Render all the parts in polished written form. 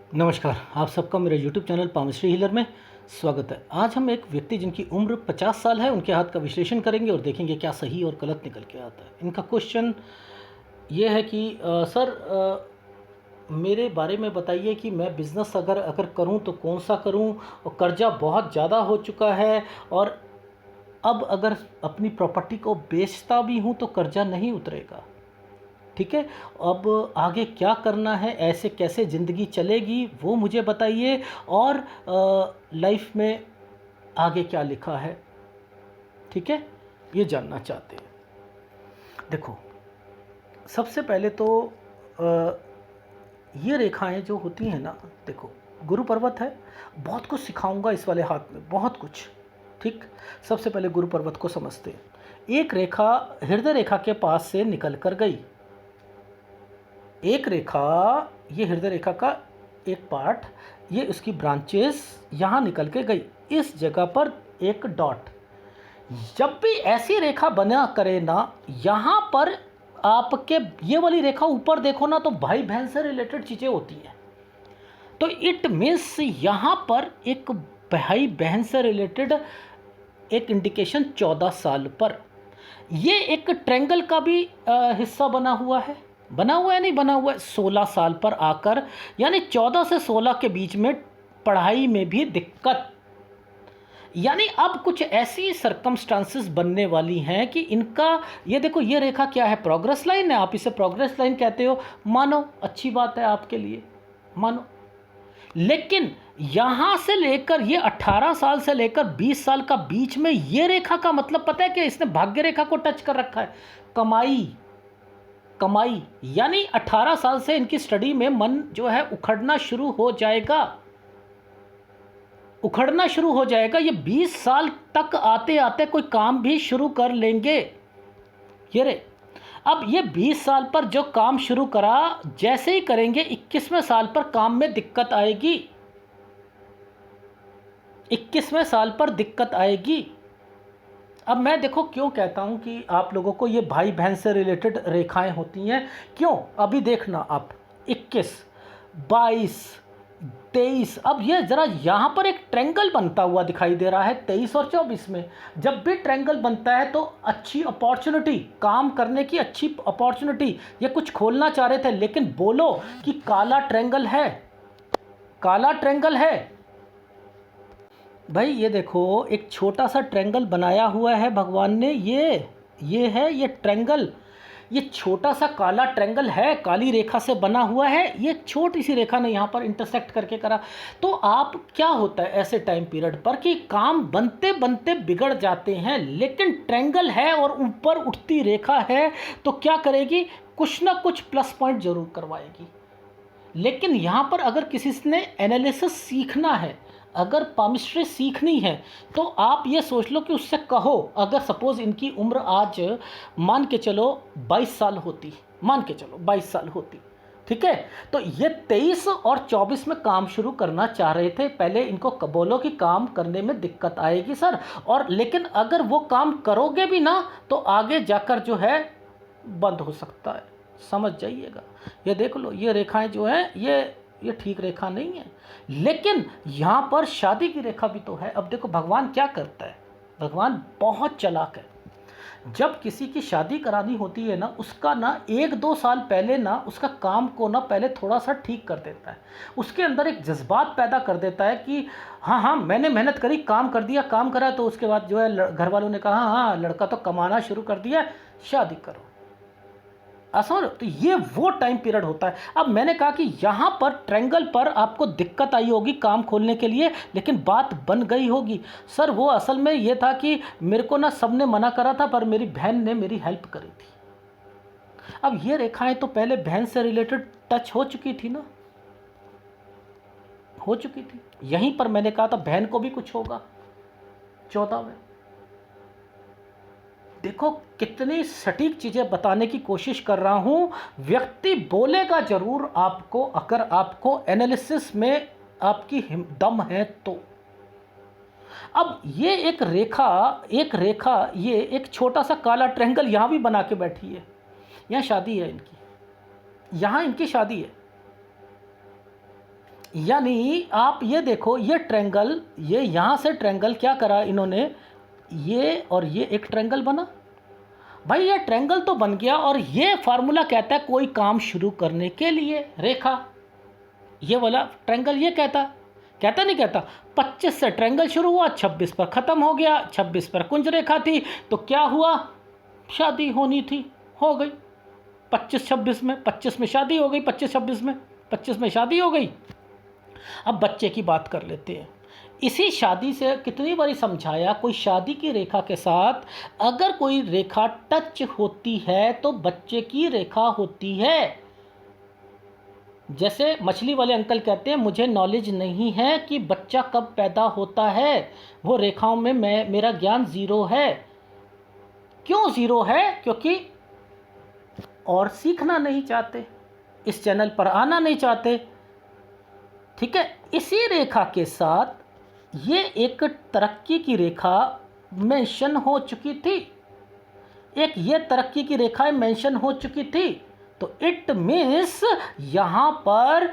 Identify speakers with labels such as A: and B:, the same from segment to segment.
A: नमस्कार, आप सबका मेरे YouTube चैनल पामिस्ट्री हीलर में स्वागत है। आज हम एक व्यक्ति जिनकी उम्र 50 साल है उनके हाथ का विश्लेषण करेंगे और देखेंगे क्या सही और गलत निकल के आता है। इनका क्वेश्चन ये है कि सर, मेरे बारे में बताइए कि मैं बिज़नेस अगर अगर करूं तो कौन सा करूं, और कर्ज़ा बहुत ज़्यादा हो चुका है और अब अगर अपनी प्रॉपर्टी को बेचता भी हूं तो कर्ज़ा नहीं उतरेगा। ठीक है, अब आगे क्या करना है, ऐसे कैसे ज़िंदगी चलेगी वो मुझे बताइए, और लाइफ में आगे क्या लिखा है। ठीक है, ये जानना चाहते हैं। देखो, सबसे पहले तो ये रेखाएं जो होती हैं ना, देखो गुरु पर्वत है, बहुत कुछ सिखाऊंगा इस वाले हाथ में, बहुत कुछ। ठीक, सबसे पहले गुरु पर्वत को समझते हैं। एक रेखा हृदय रेखा के पास से निकल कर गई, एक रेखा, ये हृदय रेखा का एक पार्ट, ये उसकी ब्रांचेस यहाँ निकल के गई, इस जगह पर एक डॉट। जब भी ऐसी रेखा बना करे ना, यहाँ पर आपके ये वाली रेखा ऊपर देखो ना, तो भाई बहन से रिलेटेड चीज़ें होती हैं। तो इट मीन्स यहाँ पर एक भाई बहन से रिलेटेड एक इंडिकेशन 14 साल पर। ये एक ट्रेंगल का भी हिस्सा बना हुआ है, बना हुआ है, नहीं बना हुआ है, 16 साल पर आकर, यानी 14 से 16 के बीच में पढ़ाई में भी दिक्कत। यानी अब कुछ ऐसी सरकमस्टांसेस बनने वाली हैं कि इनका, ये देखो ये रेखा क्या है, प्रोग्रेस लाइन है, आप इसे प्रोग्रेस लाइन कहते हो, मानो अच्छी बात है आपके लिए, मानो। लेकिन यहाँ से लेकर ये 18 साल से लेकर 20 साल का बीच में ये रेखा का मतलब पता है कि इसने भाग्य रेखा को टच कर रखा है। कमाई, कमाई, यानी 18 साल से इनकी स्टडी में मन जो है उखड़ना शुरू हो जाएगा, उखड़ना शुरू हो जाएगा। ये 20 साल तक आते आते कोई काम भी शुरू कर लेंगे। ये रे, अब ये 20 साल पर जो काम शुरू करा, जैसे ही करेंगे 21वें साल पर काम में दिक्कत आएगी, 21वें साल पर दिक्कत आएगी। अब मैं देखो क्यों कहता हूं कि आप लोगों को ये भाई बहन से रिलेटेड रेखाएं होती हैं, क्यों, अभी देखना आप 21, 22, 23, अब ये ज़रा यहाँ पर एक ट्रेंगल बनता हुआ दिखाई दे रहा है 23 और 24 में। जब भी ट्रेंगल बनता है तो अच्छी अपॉर्चुनिटी, काम करने की अच्छी अपॉर्चुनिटी, ये कुछ खोलना चाह रहे थे, लेकिन बोलो कि काला ट्रेंगल है, काला ट्रेंगल है। भाई ये देखो एक छोटा सा ट्रेंगल बनाया हुआ है भगवान ने, ये है ये ट्रेंगल, ये छोटा सा काला ट्रेंगल है, काली रेखा से बना हुआ है, ये छोटी सी रेखा ने यहाँ पर इंटरसेक्ट करके करा। तो आप क्या होता है ऐसे टाइम पीरियड पर कि काम बनते बनते बिगड़ जाते हैं, लेकिन ट्रेंगल है और ऊपर उठती रेखा है, तो क्या करेगी, कुछ ना कुछ प्लस पॉइंट जरूर करवाएगी। लेकिन यहाँ पर अगर किसी ने एनालिसिस सीखना है, अगर पामिस्ट्री सीखनी है, तो आप ये सोच लो कि उससे कहो, अगर सपोज़ इनकी उम्र आज मान के चलो 22 साल होती, मान के चलो 22 साल होती, ठीक है, तो ये 23 और 24 में काम शुरू करना चाह रहे थे। पहले इनको बोलो कि काम करने में दिक्कत आएगी सर, और लेकिन अगर वो काम करोगे भी ना तो आगे जाकर जो है बंद हो सकता है, समझ जाइएगा। ये देख लो ये रेखाएं जो हैं, ये ठीक रेखा नहीं है, लेकिन यहाँ पर शादी की रेखा भी तो है। अब देखो भगवान क्या करता है, भगवान बहुत चालाक है। जब किसी की शादी करानी होती है ना, उसका ना 1-2 साल पहले ना उसका काम को ना पहले थोड़ा सा ठीक कर देता है, उसके अंदर एक जज्बात पैदा कर देता है कि हाँ हाँ मैंने मेहनत करी, काम कर दिया, काम करा, तो उसके बाद जो है घर वालों ने कहा हाँ लड़का तो कमाना शुरू कर दिया, शादी करो, आसान। तो ये वो टाइम पीरियड होता है। अब मैंने कहा कि यहाँ पर ट्रेंगल पर आपको दिक्कत आई होगी काम खोलने के लिए, लेकिन बात बन गई होगी। सर वो असल में ये था कि मेरे को ना सबने मना करा था, पर मेरी बहन ने मेरी हेल्प करी थी। अब ये रेखाएं तो पहले बहन से रिलेटेड टच हो चुकी थी ना, हो चुकी थी। यहीं पर मैंने कहा था बहन को भी कुछ होगा 14 में। देखो कितनी सटीक चीज़ें बताने की कोशिश कर रहा हूँ, व्यक्ति बोलेगा ज़रूर आपको, अगर आपको एनालिसिस में आपकी दम है तो। अब ये एक रेखा, ये एक छोटा सा काला ट्रायंगल यहाँ भी बना के बैठी है, यहाँ शादी है इनकी, यहाँ इनकी शादी है, यानी आप ये देखो, ये ट्रायंगल, ये यहाँ से ट्रायंगल क्या करा इन्होंने, ये और ये एक ट्रायंगल बना। भाई ये ट्रायंगल तो बन गया, और ये फार्मूला कहता है कोई काम शुरू करने के लिए रेखा, ये वाला ट्रायंगल ये कहता नहीं कहता। 25 से ट्रायंगल शुरू हुआ, 26 पर ख़त्म हो गया, 26 पर कुंज रेखा थी, तो क्या हुआ, शादी होनी थी, हो गई 25-26 में, 25 में शादी हो गई, 25-26 में, 25 में शादी हो गई। अब बच्चे की बात कर लेते हैं। इसी शादी से कितनी बारी समझाया, कोई शादी की रेखा के साथ अगर कोई रेखा टच होती है तो बच्चे की रेखा होती है। जैसे मछली वाले अंकल कहते हैं, मुझे नॉलेज नहीं है कि बच्चा कब पैदा होता है, वो रेखाओं में मेरा ज्ञान ज़ीरो है। क्यों ज़ीरो है? क्योंकि और सीखना नहीं चाहते, इस चैनल पर आना नहीं चाहते। ठीक है, इसी रेखा के साथ ये एक तरक्की की रेखा मेंशन हो चुकी थी, एक ये तरक्की की रेखा मेंशन हो चुकी थी, तो इट मीन्स यहाँ पर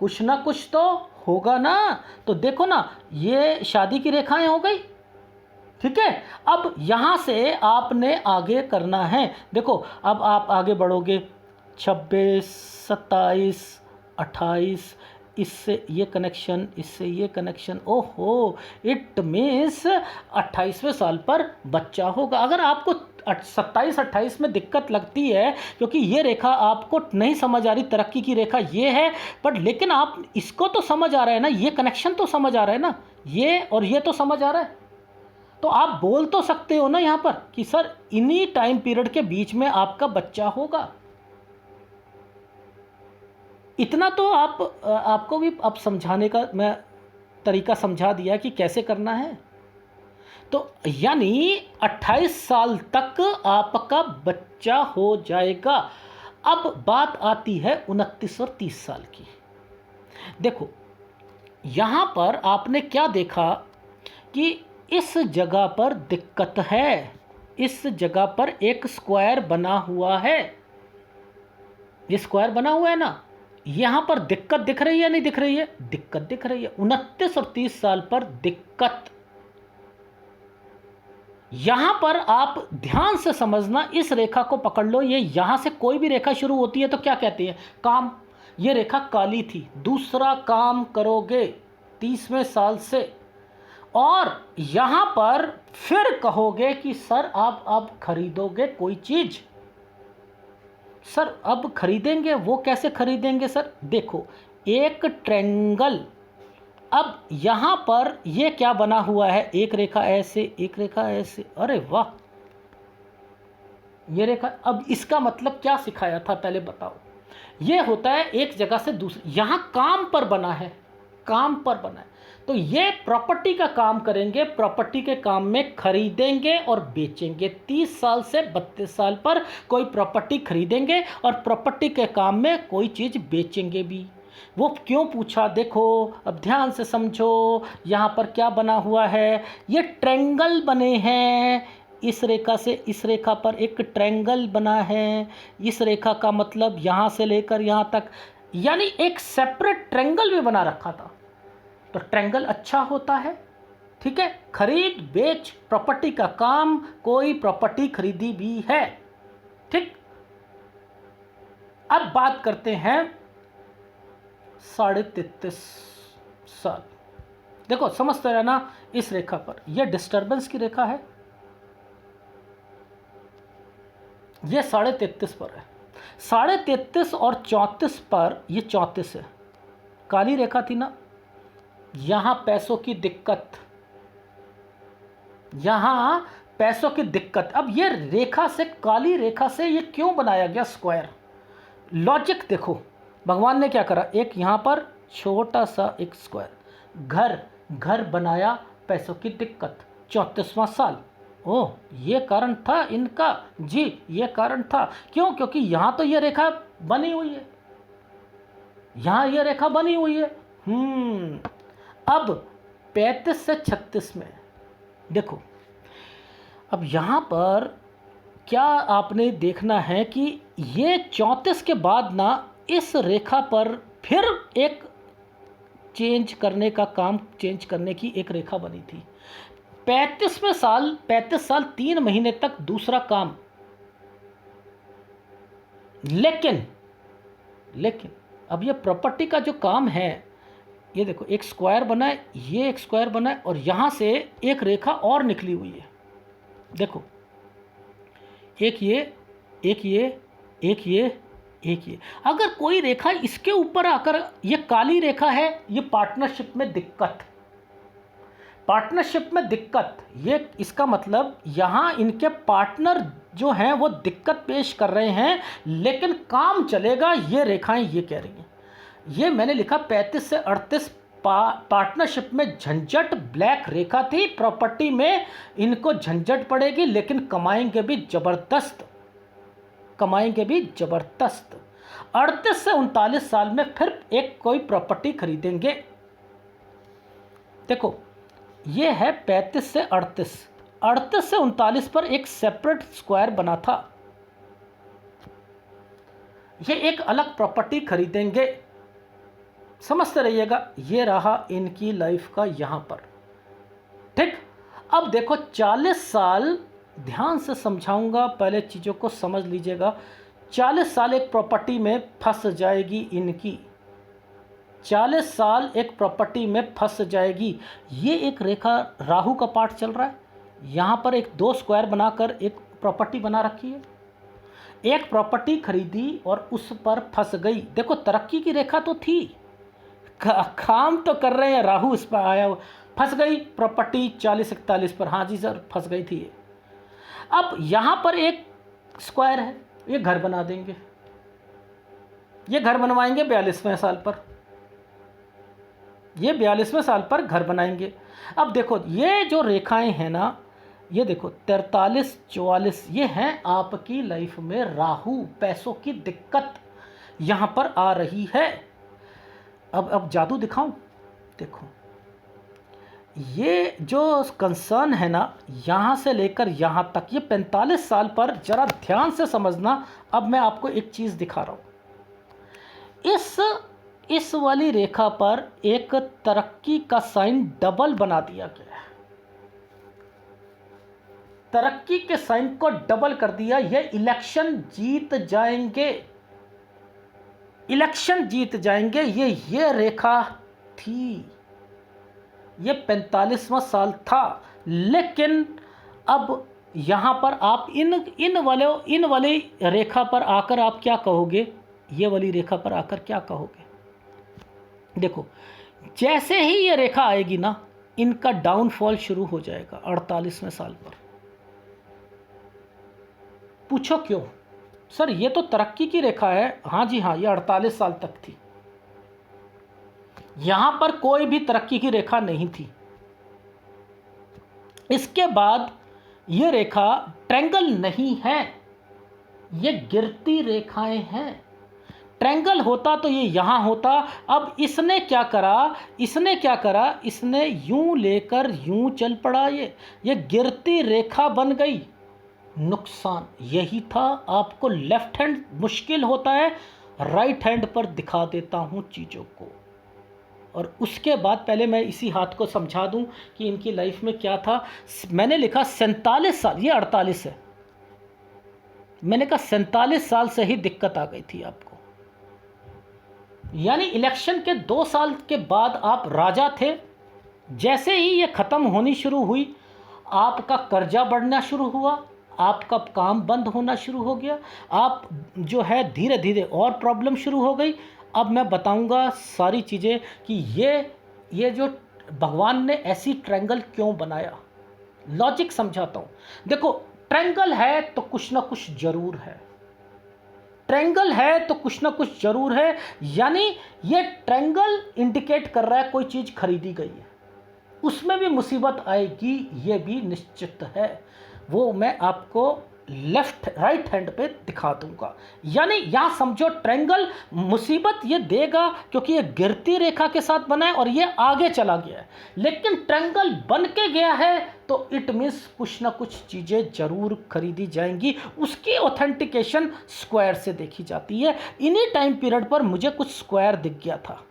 A: कुछ ना कुछ तो होगा ना। तो देखो ना, ये शादी की रेखाएं हो गई। ठीक है, अब यहाँ से आपने आगे करना है। देखो अब आप आगे बढ़ोगे, 26, 27, 28, इससे ये कनेक्शन, इससे ये कनेक्शन, ओहो, इट मीन्स 28वें साल पर बच्चा होगा। अगर आपको 27-28 में दिक्कत लगती है क्योंकि ये रेखा आपको नहीं समझ आ रही, तरक्की की रेखा ये है, पर लेकिन आप इसको तो समझ आ रहा है ना, ये कनेक्शन तो समझ आ रहा है ना, ये और ये तो समझ आ रहा है, तो आप बोल तो सकते हो ना यहाँ पर कि सर इन्हीं टाइम पीरियड के बीच में आपका बच्चा होगा। इतना तो आपको भी अब समझाने का मैं तरीका समझा दिया कि कैसे करना है। तो यानी 28 साल तक आपका बच्चा हो जाएगा। अब बात आती है 29 और 30 साल की। देखो यहाँ पर आपने क्या देखा कि इस जगह पर दिक्कत है, इस जगह पर एक स्क्वायर बना हुआ है, ये स्क्वायर बना हुआ है ना, यहाँ पर दिक्कत दिख रही है नहीं दिख रही है? दिक्कत दिख रही है। 29 और 30 साल पर दिक्कत। यहां पर आप ध्यान से समझना, इस रेखा को पकड़ लो, ये यहां से कोई भी रेखा शुरू होती है तो क्या कहते हैं? काम। ये रेखा काली थी, दूसरा काम करोगे 30वें साल से, और यहां पर फिर कहोगे कि सर आप अब खरीदोगे कोई चीज। सर अब खरीदेंगे, वो कैसे खरीदेंगे सर? देखो एक ट्रायंगल, अब यहाँ पर ये क्या बना हुआ है, एक रेखा ऐसे, एक रेखा ऐसे, अरे वाह, ये रेखा। अब इसका मतलब क्या सिखाया था पहले बताओ? ये होता है एक जगह से दूसरी, यहाँ काम पर बना है, काम पर बना है, तो ये प्रॉपर्टी का काम करेंगे, प्रॉपर्टी के काम में खरीदेंगे और बेचेंगे। 30 साल से 32 साल पर कोई प्रॉपर्टी खरीदेंगे और प्रॉपर्टी के काम में कोई चीज़ बेचेंगे भी। वो क्यों पूछा? देखो अब ध्यान से समझो, यहाँ पर क्या बना हुआ है, ये ट्रायंगल बने हैं, इस रेखा से इस रेखा पर एक ट्रायंगल बना है, इस रेखा का मतलब यहाँ से लेकर यहाँ तक, यानी एक सेपरेट ट्रायंगल भी बना रखा था। तो ट्रायंगल अच्छा होता है, ठीक है, खरीद बेच प्रॉपर्टी का काम, कोई प्रॉपर्टी खरीदी भी है, ठीक। अब बात करते हैं 33.5 साल। देखो समझते रहना, इस रेखा पर यह डिस्टर्बेंस की रेखा है, यह 33.5 पर है, 33.5 और 34 पर, यह 34 है, काली रेखा थी ना, यहाँ पैसों की दिक्कत, यहाँ पैसों की दिक्कत। अब ये रेखा से, काली रेखा से ये क्यों बनाया गया स्क्वायर? लॉजिक देखो, भगवान ने क्या करा, एक यहाँ पर छोटा सा एक स्क्वायर, घर बनाया, पैसों की दिक्कत, 34वां साल। ओह ये कारण था इनका जी, ये कारण था। क्यों? क्योंकि यहाँ तो ये रेखा बनी हुई है, यहाँ ये रेखा बनी हुई है। अब 35 से 36 में देखो, अब यहाँ पर क्या आपने देखना है कि ये 34 के बाद ना, इस रेखा पर फिर एक चेंज करने का काम, चेंज करने की एक रेखा बनी थी। 35 साल 3 महीने तक दूसरा काम। लेकिन अब ये प्रॉपर्टी का जो काम है, ये देखो एक स्क्वायर बना है, ये एक स्क्वायर बना है और यहाँ से एक रेखा और निकली हुई है। देखो एक ये, एक ये, एक ये, एक ये। अगर कोई रेखा इसके ऊपर आकर, ये काली रेखा है, ये पार्टनरशिप में दिक्कत, पार्टनरशिप में दिक्कत। ये इसका मतलब यहाँ इनके पार्टनर जो हैं वो दिक्कत पेश कर रहे हैं, लेकिन काम चलेगा, ये रेखाएं ये कह रही हैं। ये मैंने लिखा 35 से 38 पार्टनरशिप में झंझट, ब्लैक रेखा थी। प्रॉपर्टी में इनको झंझट पड़ेगी, लेकिन कमाएंगे भी ज़बरदस्त, कमाएंगे भी ज़बरदस्त। 38 से 39 साल में फिर एक कोई प्रॉपर्टी खरीदेंगे। देखो ये है 35 से 38, 38 से 39 पर एक सेपरेट स्क्वायर बना था। ये एक अलग प्रॉपर्टी खरीदेंगे, समझते रहिएगा। ये रहा इनकी लाइफ का यहाँ पर, ठीक। अब देखो 40 साल, ध्यान से समझाऊंगा, पहले चीज़ों को समझ लीजिएगा। 40 साल एक प्रॉपर्टी में फंस जाएगी इनकी, 40 साल एक प्रॉपर्टी में फंस जाएगी। ये एक रेखा राहु का पार्ट चल रहा है, यहाँ पर एक 2 स्क्वायर बनाकर एक प्रॉपर्टी बना रखी है। एक प्रॉपर्टी खरीदी और उस पर फंस गई। देखो तरक्की की रेखा तो थी, काम तो कर रहे हैं, राहु इस पर आया, फंस गई प्रॉपर्टी 40-41 पर। हाँ जी सर, फंस गई थी ये। अब यहाँ पर एक स्क्वायर है, ये घर बना देंगे, ये घर बनवाएंगे 42वें साल पर, ये 42वें साल पर घर बनाएंगे। अब देखो ये जो रेखाएं हैं ना, ये देखो 43-44, ये हैं आपकी लाइफ में राहु, पैसों की दिक्कत यहाँ पर आ रही है। अब जादू दिखाऊं, देखो ये जो कंसर्न है ना, यहाँ से लेकर यहाँ तक, ये 45 साल पर, जरा ध्यान से समझना। अब मैं आपको एक चीज़ दिखा रहा हूँ। इस वाली रेखा पर एक तरक्की का साइन डबल बना दिया गया है, तरक्की के साइन को डबल कर दिया। ये इलेक्शन जीत जाएंगे, इलेक्शन जीत जाएंगे। ये रेखा थी, ये 45वां साल था। लेकिन अब यहाँ पर आप इन वाले रेखा पर आकर आप क्या कहोगे, ये वाली रेखा पर आकर क्या कहोगे। देखो जैसे ही ये रेखा आएगी ना, इनका डाउनफॉल शुरू हो जाएगा 48वें साल पर। पूछो क्यों सर, ये तो तरक्की की रेखा है। हाँ जी हाँ, ये 48 साल तक थी, यहां पर कोई भी तरक्की की रेखा नहीं थी। इसके बाद ये रेखा ट्रायंगल नहीं है, ये गिरती रेखाएं हैं। ट्रायंगल होता तो ये यहां होता। अब इसने क्या करा, इसने यूं लेकर यूं चल पड़ा, ये गिरती रेखा बन गई। नुकसान यही था। आपको लेफ्ट हैंड मुश्किल होता है, राइट हैंड पर दिखा देता हूं चीज़ों को। और उसके बाद पहले मैं इसी हाथ को समझा दूं कि इनकी लाइफ में क्या था। मैंने लिखा 47 साल, ये 48 है। मैंने कहा 47 साल से ही दिक्कत आ गई थी आपको, यानी इलेक्शन के 2 साल के बाद आप राजा थे। जैसे ही ये ख़त्म होनी शुरू हुई, आपका कर्जा बढ़ना शुरू हुआ, आपका काम बंद होना शुरू हो गया, आप जो है धीरे धीरे और प्रॉब्लम शुरू हो गई। अब मैं बताऊंगा सारी चीज़ें कि ये जो भगवान ने ऐसी ट्रायंगल क्यों बनाया, लॉजिक समझाता हूँ। देखो ट्रायंगल है तो कुछ ना कुछ जरूर है, ट्रायंगल है तो कुछ ना कुछ जरूर है। यानी ये ट्रायंगल इंडिकेट कर रहा है कोई चीज़ खरीदी गई है, उसमें भी मुसीबत आएगी, ये भी निश्चित है। वो मैं आपको राइट हैंड पे दिखा दूंगा। यानी यहाँ समझो ट्रायंगल मुसीबत ये देगा, क्योंकि ये गिरती रेखा के साथ बना है और ये आगे चला गया है। लेकिन ट्रायंगल बन के गया है तो इट मीन्स कुछ ना कुछ चीज़ें जरूर खरीदी जाएंगी। उसकी ऑथेंटिकेशन स्क्वायर से देखी जाती है। इन्हीं टाइम पीरियड पर मुझे कुछ स्क्वायर दिख गया था,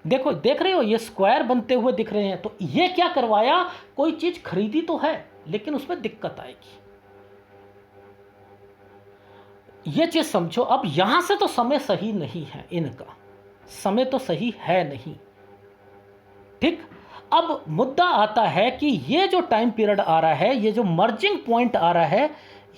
A: देखो, देख रहे हो ये स्क्वायर बनते हुए दिख रहे हैं। तो ये क्या करवाया, कोई चीज खरीदी तो है लेकिन उसमें दिक्कत आएगी। ये चीज समझो। अब यहां से तो समय सही नहीं है, इनका समय तो सही है नहीं। ठीक। अब मुद्दा आता है कि ये जो टाइम पीरियड आ रहा है, ये जो मर्जिंग पॉइंट आ रहा है,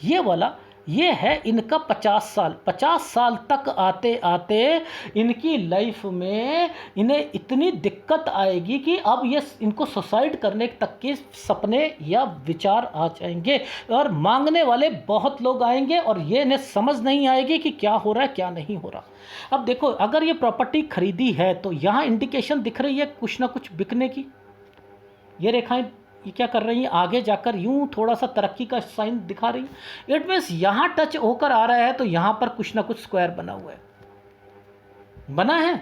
A: ये वाला, ये है इनका 50 साल। 50 साल तक आते आते इनकी लाइफ में इन्हें इतनी दिक्कत आएगी कि अब ये इनको सुसाइड करने तक के सपने या विचार आ जाएंगे, और मांगने वाले बहुत लोग आएंगे और ये इन्हें समझ नहीं आएगी कि क्या हो रहा है क्या नहीं हो रहा। अब देखो, अगर ये प्रॉपर्टी खरीदी है तो यहाँ इंडिकेशन दिख रही है कुछ ना कुछ बिकने की। ये रेखाएं ये क्या कर रही हैं, आगे जाकर यूं थोड़ा सा तरक्की का साइन दिखा रही हैं। इट मीन्स यहाँ टच होकर आ रहा है तो यहाँ पर कुछ ना कुछ स्क्वायर बना हुआ है, बना है।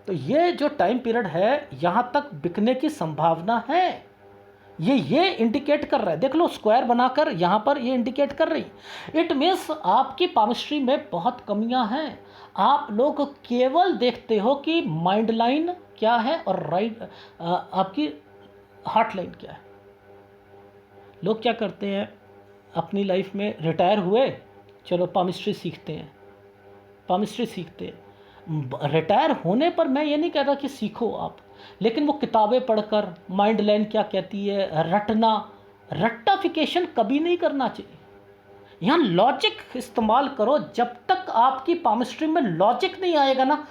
A: तो ये जो टाइम पीरियड है यहाँ तक बिकने की संभावना है। ये इंडिकेट कर रहा है, देख लो स्क्वायर बनाकर यहाँ पर ये इंडिकेट कर रही। इट मीन्स आपकी पामिस्ट्री में बहुत कमियां हैं। आप लोग केवल देखते हो कि माइंड लाइन क्या है और राइट आपकी हार्ट लाइन क्या है। लोग क्या करते हैं अपनी लाइफ में, रिटायर हुए, चलो पामिस्ट्री सीखते हैं, पामिस्ट्री सीखते हैं। रिटायर होने पर मैं ये नहीं कह रहा कि सीखो आप, लेकिन वो किताबें पढ़कर माइंड लाइन क्या कहती है, रटना, रट्टाफिकेशन कभी नहीं करना चाहिए। यहाँ लॉजिक इस्तेमाल करो। जब तक आपकी पामिस्ट्री में लॉजिक नहीं आएगा ना,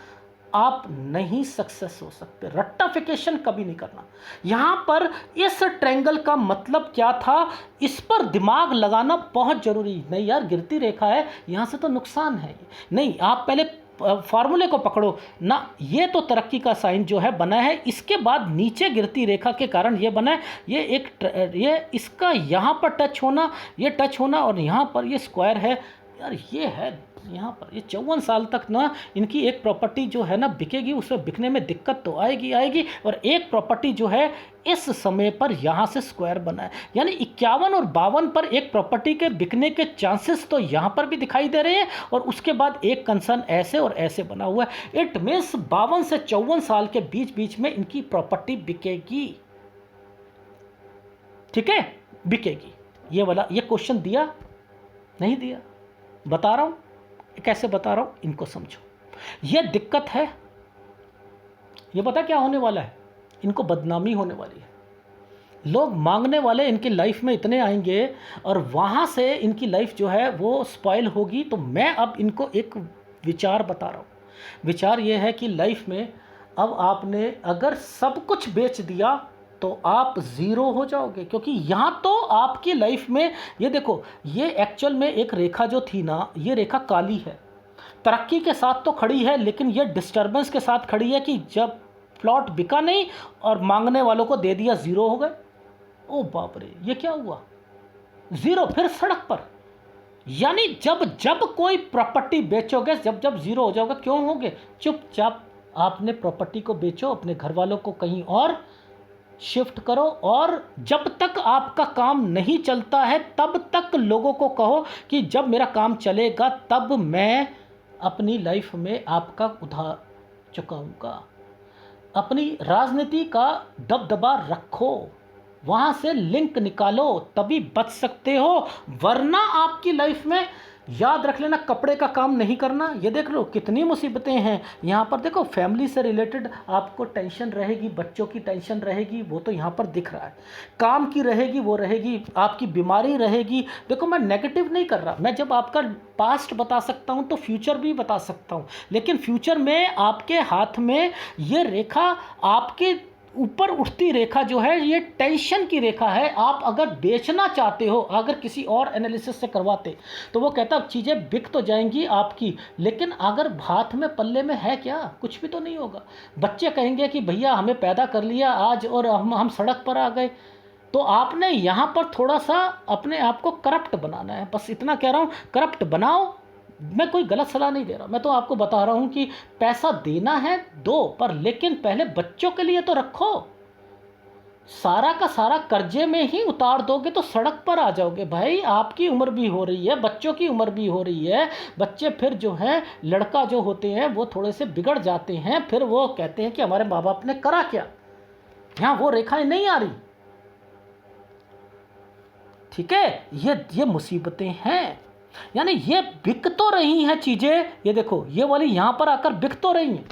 A: आप नहीं सक्सेस हो सकते। रट्टाफिकेशन कभी नहीं करना। यहाँ पर इस ट्रायंगल का मतलब क्या था, इस पर दिमाग लगाना बहुत जरूरी। नहीं यार, गिरती रेखा है, यहाँ से तो नुकसान है। नहीं, आप पहले फार्मूले को पकड़ो ना। ये तो तरक्की का साइन जो है बना है, इसके बाद नीचे गिरती रेखा के कारण ये बना है। ये इसका यहाँ पर टच होना, ये टच होना, और यहाँ पर ये स्क्वायर है यार। ये है यहाँ पर, ये 54 साल तक ना इनकी एक प्रॉपर्टी जो है ना बिकेगी, उसमें बिकने में दिक्कत तो आएगी आएगी। और एक प्रॉपर्टी जो है इस समय पर यहाँ से स्क्वायर बना है, यानी 51 और 52 पर एक प्रॉपर्टी के बिकने के चांसेस तो यहाँ पर भी दिखाई दे रहे हैं। और उसके बाद एक कंसर्न ऐसे और ऐसे बना हुआ है। इट मीन्स 52 से 54 साल के बीच बीच में इनकी प्रॉपर्टी बिकेगी। ठीक है, बिकेगी। ये वाला, ये क्वेश्चन दिया नहीं दिया, बता रहा हूँ कैसे बता रहा हूँ, इनको समझो। ये दिक्कत है। ये पता क्या होने वाला है, इनको बदनामी होने वाली है। लोग मांगने वाले इनकी लाइफ में इतने आएंगे और वहाँ से इनकी लाइफ जो है वो स्पॉइल होगी। तो मैं अब इनको एक विचार बता रहा हूँ। विचार ये है कि लाइफ में अब आपने अगर सब कुछ बेच दिया तो आप ज़ीरो हो जाओगे। क्योंकि यहाँ तो आपकी लाइफ में, ये देखो, ये एक्चुअल में एक रेखा जो थी ना, ये रेखा काली है, तरक्की के साथ तो खड़ी है, लेकिन ये डिस्टर्बेंस के साथ खड़ी है कि जब प्लॉट बिका नहीं और मांगने वालों को दे दिया, ज़ीरो हो गए। ओ बाप रे, ये क्या हुआ, ज़ीरो, फिर सड़क पर। यानी जब जब कोई प्रॉपर्टी बेचोगे, जब जब ज़ीरो हो जाओगे, क्यों होगे, चुपचाप आपने प्रॉपर्टी को बेचो, अपने घर वालों को कहीं और शिफ्ट करो। और जब तक आपका काम नहीं चलता है तब तक लोगों को कहो कि जब मेरा काम चलेगा तब मैं अपनी लाइफ में आपका उधार चुकाऊंगा। अपनी राजनीति का दबदबा रखो, वहाँ से लिंक निकालो, तभी बच सकते हो। वरना आपकी लाइफ में याद रख लेना, कपड़े का काम नहीं करना। ये देख लो कितनी मुसीबतें हैं यहाँ पर। देखो, फैमिली से रिलेटेड आपको टेंशन रहेगी, बच्चों की टेंशन रहेगी, वो तो यहाँ पर दिख रहा है। काम की रहेगी, वो रहेगी, आपकी बीमारी रहेगी। देखो, मैं नेगेटिव नहीं कर रहा। मैं जब आपका पास्ट बता सकता हूँ तो फ्यूचर भी बता सकता हूँ। लेकिन फ्यूचर में आपके हाथ में ये रेखा, आपके ऊपर उठती रेखा जो है, ये टेंशन की रेखा है। आप अगर बेचना चाहते हो, अगर किसी और एनालिसिस से करवाते तो वो कहता चीज़ें बिक तो जाएंगी आपकी, लेकिन अगर हाथ में पल्ले में है क्या, कुछ भी तो नहीं होगा। बच्चे कहेंगे कि भैया हमें पैदा कर लिया आज और हम सड़क पर आ गए। तो आपने यहाँ पर थोड़ा सा अपने आप को करप्ट बनाना है। बस इतना कह रहा हूँ, करप्ट बनाओ। मैं कोई गलत सलाह नहीं दे रहा, मैं तो आपको बता रहा हूँ कि पैसा देना है दो, पर लेकिन पहले बच्चों के लिए तो रखो। सारा का सारा कर्जे में ही उतार दोगे तो सड़क पर आ जाओगे भाई। आपकी उम्र भी हो रही है, बच्चों की उम्र भी हो रही है। बच्चे फिर जो हैं, लड़का जो होते हैं वो थोड़े से बिगड़ जाते हैं, फिर वो कहते हैं कि हमारे माँ बाप ने करा क्या। यहाँ वो रेखाएं नहीं आ रही, ठीक है। ये मुसीबतें हैं, यानी ये बिक तो रही हैं चीज़ें। ये देखो, ये वाली यहाँ पर आकर बिक तो रही हैं,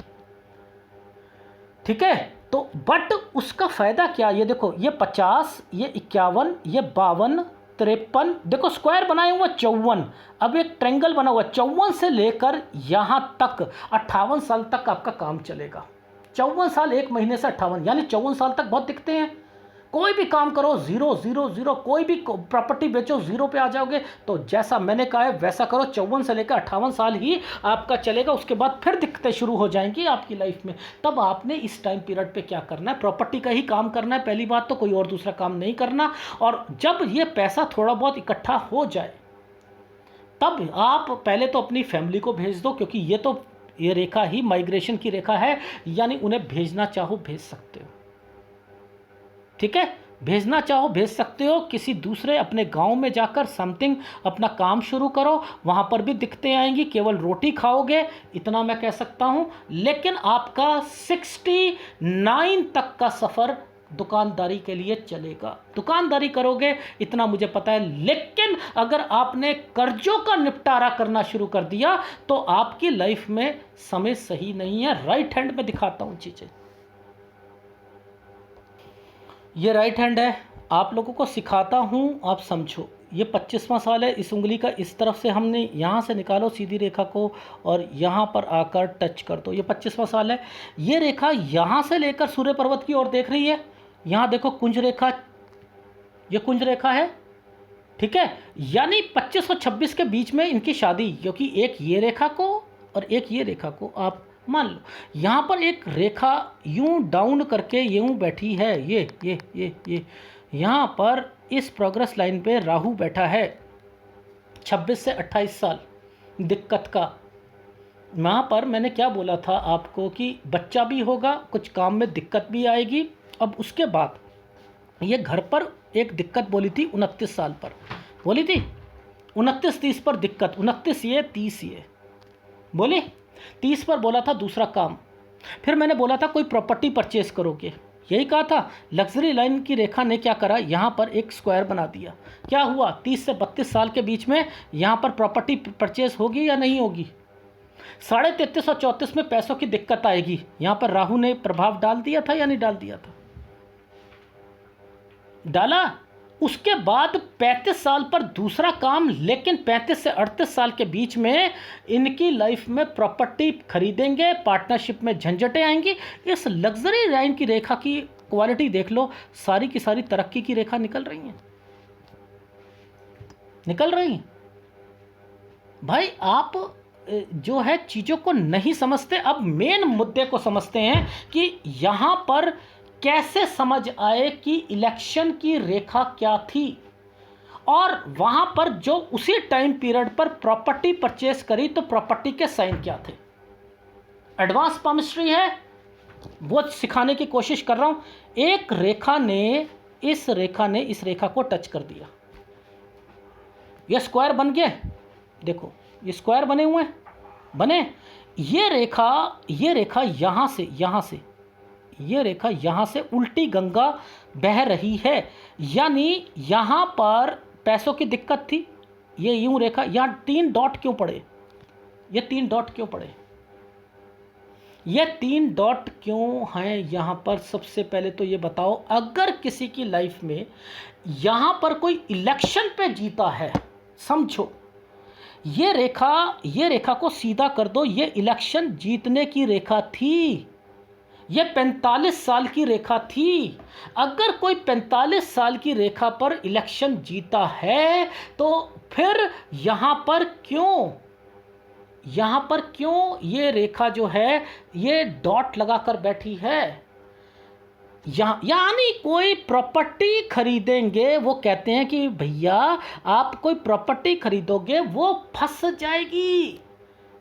A: ठीक है। तो बट उसका फ़ायदा क्या। ये देखो, ये 50, ये 51, ये 52, 53, देखो स्क्वायर बनाए हुआ 54। अब एक ट्रायंगल बना हुआ 54 से लेकर यहाँ तक 58 साल तक आपका काम चलेगा। 54 साल 1 महीने से 58, यानी 54 साल तक बहुत दिखते हैं। कोई भी काम करो 0 0 0, कोई भी प्रॉपर्टी बेचो 0 पे आ जाओगे। तो जैसा मैंने कहा है वैसा करो, 54 से लेकर 58 साल ही आपका चलेगा। उसके बाद फिर दिक्कतें शुरू हो जाएंगी आपकी लाइफ में। तब आपने इस टाइम पीरियड पे क्या करना है, प्रॉपर्टी का ही काम करना है पहली बात तो, कोई और दूसरा काम नहीं करना। और जब ये पैसा थोड़ा बहुत इकट्ठा हो जाए तब आप पहले तो अपनी फैमिली को भेज दो, क्योंकि ये रेखा ही माइग्रेशन की रेखा है, यानी उन्हें भेजना चाहो भेज सकते हो, ठीक है। भेजना चाहो भेज सकते हो, किसी दूसरे अपने गांव में जाकर समथिंग अपना काम शुरू करो, वहां पर भी दिक्कतें आएंगी, केवल रोटी खाओगे, इतना मैं कह सकता हूं। लेकिन आपका 69 तक का सफ़र दुकानदारी के लिए चलेगा, दुकानदारी करोगे, इतना मुझे पता है। लेकिन अगर आपने कर्जों का निपटारा करना शुरू कर दिया तो आपकी लाइफ में समय सही नहीं है। राइट हैंड में दिखाता हूं चीज़ें, ये राइट हैंड है, आप लोगों को सिखाता हूँ, आप समझो। ये 25वां साल है, इस उंगली का इस तरफ से हमने यहाँ से निकालो सीधी रेखा को और यहाँ पर आकर टच कर दो, ये 25वां साल है। ये रेखा यहाँ से लेकर सूर्य पर्वत की ओर देख रही है। यहाँ देखो कुंज रेखा, ये कुंज रेखा है, ठीक है। यानी 25 और 26 के बीच में इनकी शादी, क्योंकि एक ये रेखा को और एक ये रेखा को आप मान लो। यहाँ पर एक रेखा यूं डाउन करके यूं बैठी है, ये यहाँ पर इस प्रोग्रेस लाइन पे राहु बैठा है। 26 से 28 साल दिक्कत का। वहाँ पर मैंने क्या बोला था आपको कि बच्चा भी होगा, कुछ काम में दिक्कत भी आएगी। अब उसके बाद ये घर पर एक दिक्कत बोली थी 29 साल पर, बोली थी 29-30 पर दिक्कत, 29 ये 30 ये बोली, 30 पर बोला था दूसरा काम। फिर मैंने बोला था कोई प्रॉपर्टी परचेज करोगे, यही कहा था। लग्जरी लाइन की रेखा ने क्या करा, यहाँ पर एक स्क्वायर बना दिया। क्या हुआ, 30 से 32 साल के बीच में यहाँ पर प्रॉपर्टी परचेज होगी या नहीं होगी। 33.5 और 34 में पैसों की दिक्कत आएगी। यहाँ पर राहु ने प्रभाव डाल दिया था या नहीं डाल दिया था, डाला। उसके बाद 35 साल पर दूसरा काम, लेकिन 35 से 38 साल के बीच में इनकी लाइफ में प्रॉपर्टी खरीदेंगे, पार्टनरशिप में झंझटें आएंगी। इस लग्जरी लाइन की रेखा की क्वालिटी देख लो, सारी की सारी तरक्की की रेखा निकल रही हैं, निकल रही हैं। भाई आप जो है चीज़ों को नहीं समझते, अब मेन मुद्दे को समझते हैं कि यहाँ पर कैसे समझ आए कि इलेक्शन की रेखा क्या थी, और वहाँ पर जो उसी टाइम पीरियड पर प्रॉपर्टी परचेस करी तो प्रॉपर्टी के साइन क्या थे। एडवांस पामिस्ट्री है, वो सिखाने की कोशिश कर रहा हूँ। एक रेखा ने इस रेखा को टच कर दिया, ये स्क्वायर बन गया। देखो ये स्क्वायर बने हुए हैं, बने। ये रेखा यहाँ से ये रेखा यहाँ से उल्टी गंगा बह रही है, यानी यहाँ पर पैसों की दिक्कत थी। ये यूं रेखा, यहाँ 3 डॉट क्यों पड़े, ये 3 डॉट क्यों पड़े, ये 3 डॉट क्यों हैं यहाँ पर। सबसे पहले तो ये बताओ, अगर किसी की लाइफ में यहाँ पर कोई इलेक्शन पे जीता है, समझो ये रेखा को सीधा कर दो, ये इलेक्शन जीतने की रेखा थी, ये 45 साल की रेखा थी। अगर कोई 45 साल की रेखा पर इलेक्शन जीता है तो फिर यहाँ पर क्यों ये रेखा जो है ये डॉट लगाकर बैठी है। यानी कोई प्रॉपर्टी खरीदेंगे, वो कहते हैं कि भैया आप कोई प्रॉपर्टी खरीदोगे वो फंस जाएगी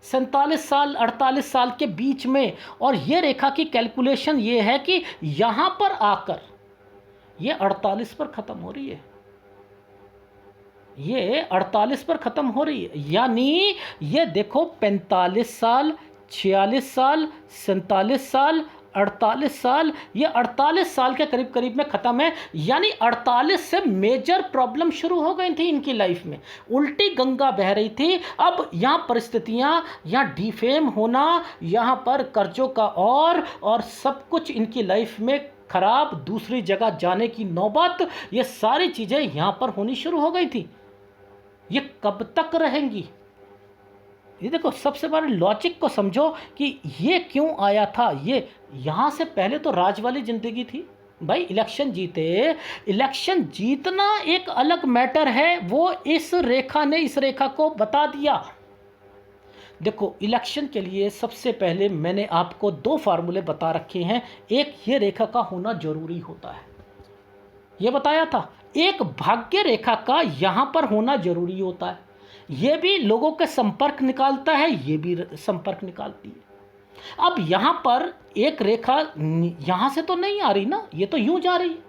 A: 47 साल 48 साल के बीच में। और ये रेखा की कैलकुलेशन ये है कि यहाँ पर आकर ये 48 पर ख़त्म हो रही है, ये 48 पर ख़त्म हो रही है। यानी ये देखो 45 साल, 46 साल, 47 साल, 48 साल, ये 48 साल के करीब करीब में ख़त्म है। यानी 48 से मेजर प्रॉब्लम शुरू हो गई थी इनकी लाइफ में, उल्टी गंगा बह रही थी। अब यहाँ परिस्थितियाँ, यहाँ डिफेम होना, यहाँ पर कर्जों का और सब कुछ इनकी लाइफ में खराब, दूसरी जगह जाने की नौबत, ये सारी चीज़ें यहाँ पर होनी शुरू हो गई थी। ये कब तक रहेंगी? ये देखो, सबसे बड़े लॉजिक को समझो कि ये क्यों आया था। ये यहाँ से पहले तो राज वाली ज़िंदगी थी भाई, इलेक्शन जीते। इलेक्शन जीतना एक अलग मैटर है, वो इस रेखा ने इस रेखा को बता दिया। देखो, इलेक्शन के लिए सबसे पहले मैंने आपको 2 फार्मूले बता रखे हैं। एक, ये रेखा का होना जरूरी होता है, ये बताया था। एक, भाग्य रेखा का यहाँ पर होना जरूरी होता है। ये भी लोगों के संपर्क निकालता है, ये भी संपर्क निकालती है। अब यहाँ पर एक रेखा यहाँ से तो नहीं आ रही ना, ये तो यूं जा रही है।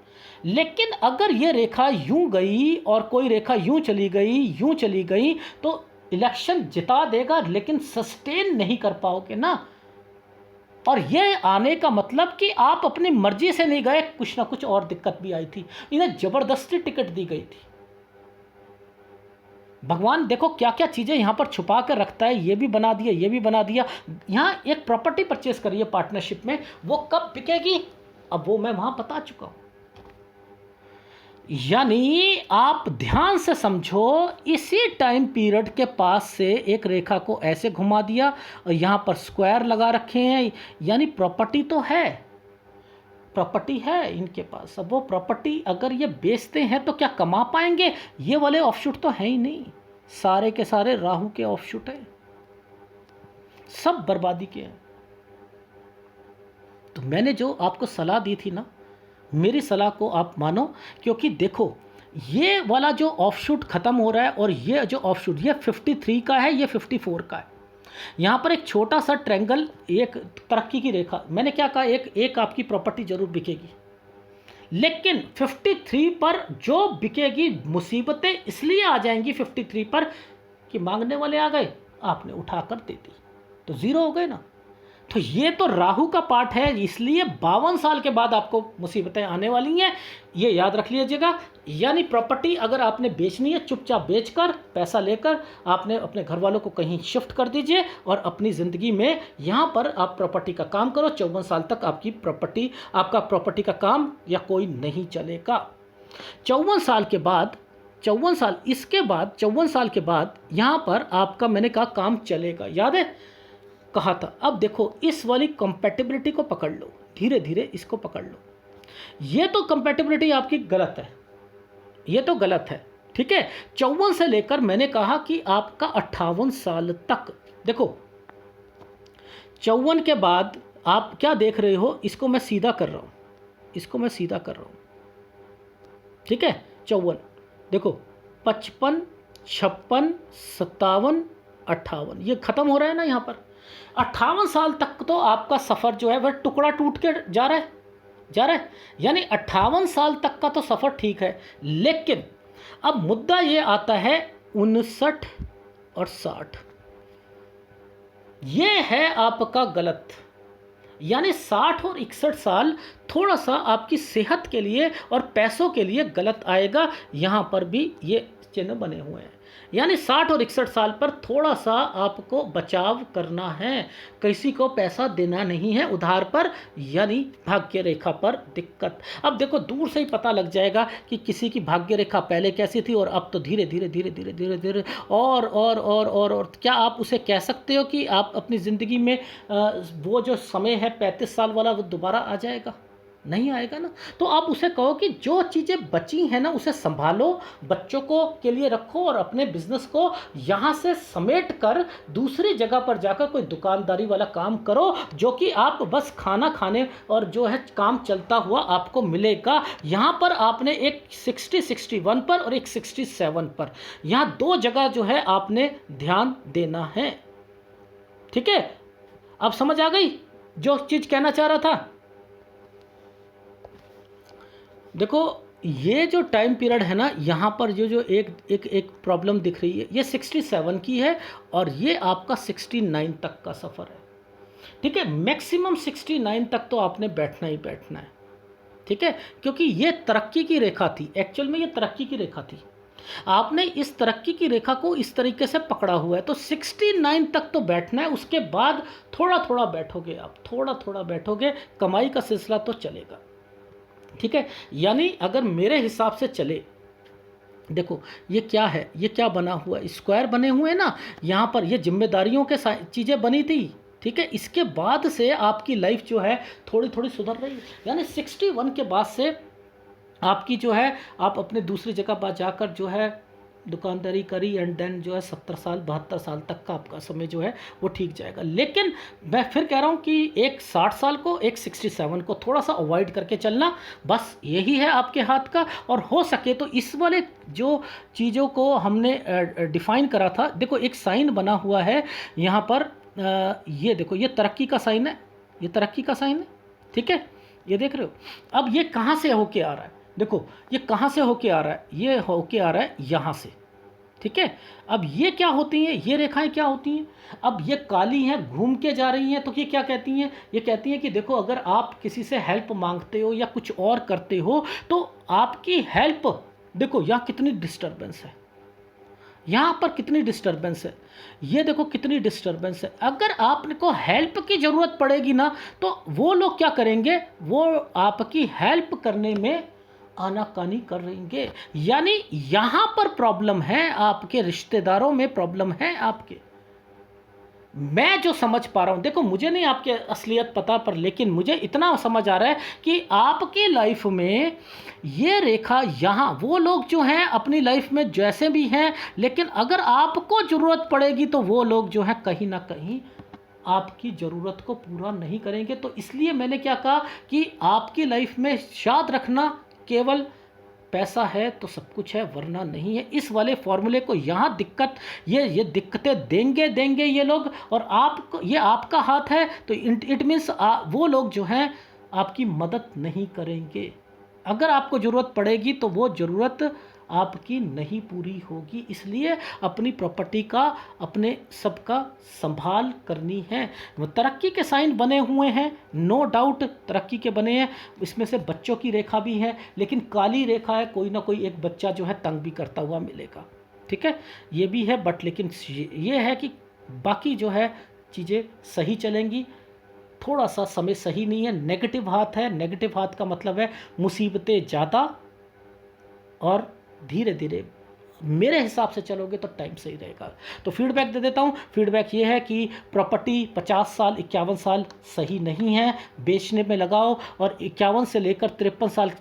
A: लेकिन अगर ये रेखा यूं गई और कोई रेखा यूं चली गई, यूं चली गई, तो इलेक्शन जिता देगा, लेकिन सस्टेन नहीं कर पाओगे ना। और ये आने का मतलब कि आप अपनी मर्जी से नहीं गए, कुछ ना कुछ और दिक्कत भी आई थी। इन्हें जबरदस्ती टिकट दी गई थी। भगवान देखो क्या क्या चीज़ें यहाँ पर छुपा कर रखता है। ये भी बना दिया, ये भी बना दिया। यहाँ एक प्रॉपर्टी परचेस करिए पार्टनरशिप में, वो कब बिकेगी, अब वो मैं वहाँ बता चुका हूँ। यानी आप ध्यान से समझो, इसी टाइम पीरियड के पास से एक रेखा को ऐसे घुमा दिया और यहाँ पर स्क्वायर लगा रखे हैं। यानी प्रॉपर्टी तो है, प्रॉपर्टी है इनके पास। अब वो प्रॉपर्टी अगर ये बेचते हैं तो क्या कमा पाएंगे? ये वाले ऑफशूट तो है ही नहीं, सारे के सारे राहु के ऑफशूट हैं, सब बर्बादी के हैं। तो मैंने जो आपको सलाह दी थी ना, मेरी सलाह को आप मानो। क्योंकि देखो, ये वाला जो ऑफशूट ख़त्म हो रहा है और ये जो ऑफशूट, ये 53 का है, ये 54 का है। यहाँ पर एक छोटा सा ट्रायंगल, एक तरक्की की रेखा। मैंने क्या कहा, एक आपकी प्रॉपर्टी जरूर बिकेगी, लेकिन 53 पर जो बिकेगी, मुसीबतें इसलिए आ जाएंगी 53 पर कि मांगने वाले आ गए, आपने उठाकर दे दी, तो ज़ीरो हो गए ना। तो ये तो राहु का पार्ट है, इसलिए 52 साल के बाद आपको मुसीबतें आने वाली हैं, ये याद रख लीजिएगा। यानी प्रॉपर्टी अगर आपने बेचनी है, चुपचाप बेचकर पैसा लेकर आपने अपने घर वालों को कहीं शिफ्ट कर दीजिए और अपनी ज़िंदगी में यहाँ पर आप प्रॉपर्टी का काम करो। 54 साल तक आपकी प्रॉपर्टी, आपका प्रॉपर्टी का काम या कोई नहीं चलेगा। 54 साल के बाद, 54 साल, इसके बाद 54 साल के बाद यहाँ पर आपका, मैंने कहा, काम चलेगा, याद है कहा था। अब देखो, इस वाली कंपैटिबिलिटी को पकड़ लो, धीरे धीरे इसको पकड़ लो। ये तो कंपैटिबिलिटी आपकी गलत है, ये तो गलत है, ठीक है। 54 से लेकर मैंने कहा कि आपका 58 साल तक, देखो 54 के बाद आप क्या देख रहे हो, इसको मैं सीधा कर रहा हूँ, इसको मैं सीधा कर रहा हूँ, ठीक है। 54 देखो, 55, 56, 57, 58, ये ख़त्म हो रहा है ना यहाँ पर। 58 साल तक तो आपका सफ़र जो है वह टुकड़ा टूट के जा रहा है। यानी 58 साल तक का तो सफ़र ठीक है, लेकिन अब मुद्दा ये आता है 59 और 60, ये है आपका गलत। यानी 60 और 61 साल थोड़ा सा आपकी सेहत के लिए और पैसों के लिए गलत आएगा। यहाँ पर भी ये चिन्ह बने हुए हैं। यानी 60 और 61 साल पर थोड़ा सा आपको बचाव करना है, किसी को पैसा देना नहीं है उधार पर, यानी भाग्य रेखा पर दिक्कत। अब देखो, दूर से ही पता लग जाएगा कि किसी की भाग्य रेखा पहले कैसी थी और अब तो धीरे धीरे धीरे धीरे धीरे धीरे और क्या आप उसे कह सकते हो कि आप अपनी ज़िंदगी में वो जो समय है 35 साल वाला, वो दोबारा आ जाएगा? नहीं आएगा ना। तो आप उसे कहो कि जो चीज़ें बची हैं ना, उसे संभालो, बच्चों को के लिए रखो और अपने बिजनेस को यहाँ से समेट कर दूसरी जगह पर जाकर कोई दुकानदारी वाला काम करो, जो कि आप बस खाना खाने और जो है काम चलता हुआ आपको मिलेगा। यहाँ पर आपने एक 61 पर और एक 67 पर, यहाँ 2 जगह जो है आपने ध्यान देना है, ठीक है। अब समझ आ गई जो चीज़ कहना चाह रहा था। देखो ये जो टाइम पीरियड है ना, यहाँ पर जो एक एक एक प्रॉब्लम दिख रही है, ये 67 की है और ये आपका 69 तक का सफ़र है। ठीक है, मैक्सिमम 69 तक तो आपने बैठना ही बैठना है। ठीक है, क्योंकि ये तरक्की की रेखा थी, एक्चुअल में ये तरक्की की रेखा थी। आपने इस तरक्की की रेखा को इस तरीके से पकड़ा हुआ है, तो 69 तक तो बैठना है। उसके बाद थोड़ा थोड़ा बैठोगे आप, थोड़ा थोड़ा बैठोगे, कमाई का सिलसिला तो चलेगा। ठीक है, यानी अगर मेरे हिसाब से चले, देखो ये क्या है, ये क्या बना हुआ है, स्क्वायर बने हुए हैं ना यहाँ पर, ये जिम्मेदारियों के चीज़ें बनी थी। ठीक है, इसके बाद से आपकी लाइफ जो है थोड़ी थोड़ी सुधर रही है। यानी 61 के बाद से आपकी जो है, आप अपने दूसरी जगह पर जाकर जो है दुकानदारी करी, एंड देन जो है 70 साल 72 साल तक का आपका समय जो है वो ठीक जाएगा। लेकिन मैं फिर कह रहा हूँ कि एक 60 साल को, एक 67 को थोड़ा सा अवॉइड करके चलना, बस यही है आपके हाथ का। और हो सके तो इस वाले जो चीज़ों को हमने डिफ़ाइन करा था, देखो एक साइन बना हुआ है यहाँ पर, ये देखो ये तरक्की का साइन है, ये तरक्की का साइन है। ठीक है, ये देख रहे हो। अब ये कहाँ से होके आ रहा है, देखो ये कहाँ से होके आ रहा है, ये होके आ रहा है यहाँ से। ठीक है, अब ये क्या होती हैं, ये रेखाएं क्या होती हैं, अब ये काली हैं, घूम के जा रही हैं, तो ये क्या कहती हैं, ये कहती हैं कि देखो अगर आप किसी से हेल्प मांगते हो या कुछ और करते हो तो आपकी हेल्प, देखो यहाँ कितनी डिस्टर्बेंस है, यहाँ पर कितनी डिस्टर्बेंस है, ये देखो कितनी डिस्टर्बेंस है। अगर आपको हेल्प की ज़रूरत पड़ेगी ना, तो वो लोग क्या करेंगे, वो आपकी हेल्प करने में आनाकानी कर रहेंगे। यानी यहाँ पर प्रॉब्लम है, आपके रिश्तेदारों में प्रॉब्लम है आपके। मैं जो समझ पा रहा हूँ, देखो मुझे नहीं आपके असलियत पता, पर लेकिन मुझे इतना समझ आ रहा है कि आपकी लाइफ में ये रेखा, यहाँ वो लोग जो हैं अपनी लाइफ में जैसे भी हैं, लेकिन अगर आपको ज़रूरत पड़ेगी तो वो लोग जो हैं कहीं ना कहीं आपकी ज़रूरत को पूरा नहीं करेंगे। तो इसलिए मैंने क्या कहा कि आपकी लाइफ में याद रखना, केवल पैसा है तो सब कुछ है, वरना नहीं है। इस वाले फॉर्मूले को यहाँ दिक्कत, ये दिक्कतें देंगे ये लोग, और आप, ये आपका हाथ है तो इट मीन्स वो लोग जो हैं आपकी मदद नहीं करेंगे। अगर आपको ज़रूरत पड़ेगी तो वो ज़रूरत आपकी नहीं पूरी होगी। इसलिए अपनी प्रॉपर्टी का, अपने सबका संभाल करनी है। वो तरक्की के साइन बने हुए हैं, नो डाउट तरक्की के बने हैं, इसमें से बच्चों की रेखा भी है, लेकिन काली रेखा है, कोई ना कोई एक बच्चा जो है तंग भी करता हुआ मिलेगा। ठीक है, ये भी है, बट लेकिन ये है कि बाकी जो है चीज़ें सही चलेंगी। थोड़ा सा समय सही नहीं है, नेगेटिव हाथ है। नेगेटिव हाथ का मतलब है मुसीबतें ज़्यादा, और धीरे धीरे मेरे हिसाब से चलोगे तो टाइम सही रहेगा। तो फीडबैक दे देता हूँ। फीडबैक ये है कि प्रॉपर्टी 50 साल 51 साल सही नहीं है, बेचने में लगाओ, और 51 से लेकर 53 साल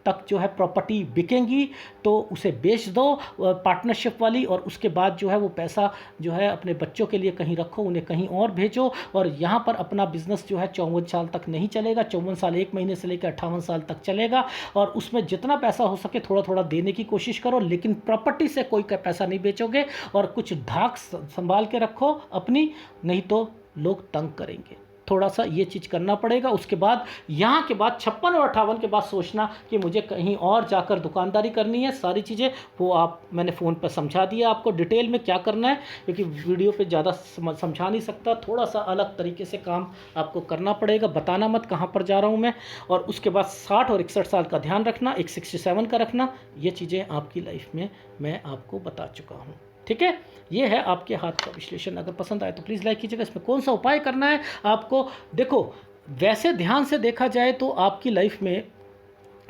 A: तक जो है प्रॉपर्टी बिकेंगी तो उसे बेच दो पार्टनरशिप वाली, और उसके बाद जो है वो पैसा जो है अपने बच्चों के लिए कहीं रखो, उन्हें कहीं और भेजो। और यहाँ पर अपना बिजनेस जो है 54 साल तक नहीं चलेगा, 54 साल 1 महीने से लेकर 58 साल तक चलेगा, और उसमें जितना पैसा हो सके थोड़ा थोड़ा देने की कोशिश करो, लेकिन प्रॉपर्टी से कोई पैसा नहीं बेचोगे, और कुछ धाक संभाल के रखो अपनी, नहीं तो लोग तंग करेंगे। थोड़ा सा ये चीज़ करना पड़ेगा। उसके बाद यहाँ के बाद 56 और 58 के बाद सोचना कि मुझे कहीं और जाकर दुकानदारी करनी है। सारी चीज़ें वो आप, मैंने फ़ोन पर समझा दिया आपको डिटेल में क्या करना है, क्योंकि वीडियो पे ज़्यादा समझा नहीं सकता। थोड़ा सा अलग तरीके से काम आपको करना पड़ेगा, बताना मत कहाँ पर जा रहा हूँ मैं। और उसके बाद 60 और 61 साल का ध्यान रखना, एक 67 का रखना। ये चीज़ें आपकी लाइफ में मैं आपको बता चुका हूँ। ठीक है, ये है आपके हाथ का विश्लेषण। अगर पसंद आए तो प्लीज़ लाइक कीजिएगा। इसमें कौन सा उपाय करना है आपको, देखो वैसे ध्यान से देखा जाए तो आपकी लाइफ में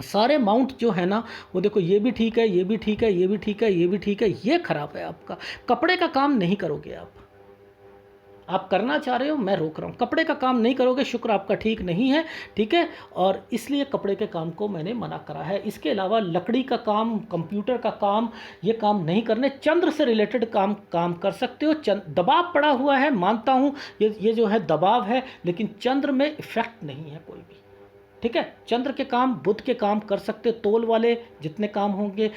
A: सारे माउंट जो है ना, वो देखो ये भी ठीक है, ये भी ठीक है, ये भी ठीक है, ये भी ठीक है, ये खराब है आपका। कपड़े का काम नहीं करोगे आप करना चाह रहे हो, मैं रोक रहा हूँ, कपड़े का काम नहीं करोगे, शुक्र आपका ठीक नहीं है। ठीक है, और इसलिए कपड़े के काम को मैंने मना करा है। इसके अलावा लकड़ी का काम, कंप्यूटर का काम, ये काम नहीं करने। चंद्र से रिलेटेड काम कर सकते हो। दबाव पड़ा हुआ है, मानता हूँ, ये जो है दबाव है, लेकिन चंद्र में इफेक्ट नहीं है कोई भी। ठीक है, चंद्र के काम, बुध के काम कर सकते हो, तोल वाले जितने काम होंगे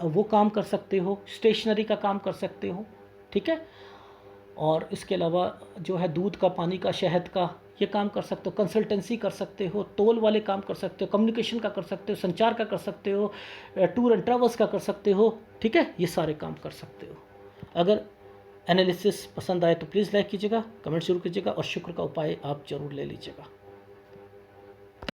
A: वो काम कर सकते हो, स्टेशनरी का काम कर सकते हो। ठीक है, और इसके अलावा जो है दूध का, पानी का, शहद का, ये काम कर सकते हो, कंसल्टेंसी कर सकते हो, तोल वाले काम कर सकते हो, कम्युनिकेशन का कर सकते हो, संचार का कर सकते हो, टूर एंड ट्रैवल्स का कर सकते हो। ठीक है, ये सारे काम कर सकते हो। अगर एनालिसिस पसंद आए तो प्लीज़ लाइक कीजिएगा, कमेंट जरूर कीजिएगा और शुक्र का उपाय आप जरूर ले लीजिएगा।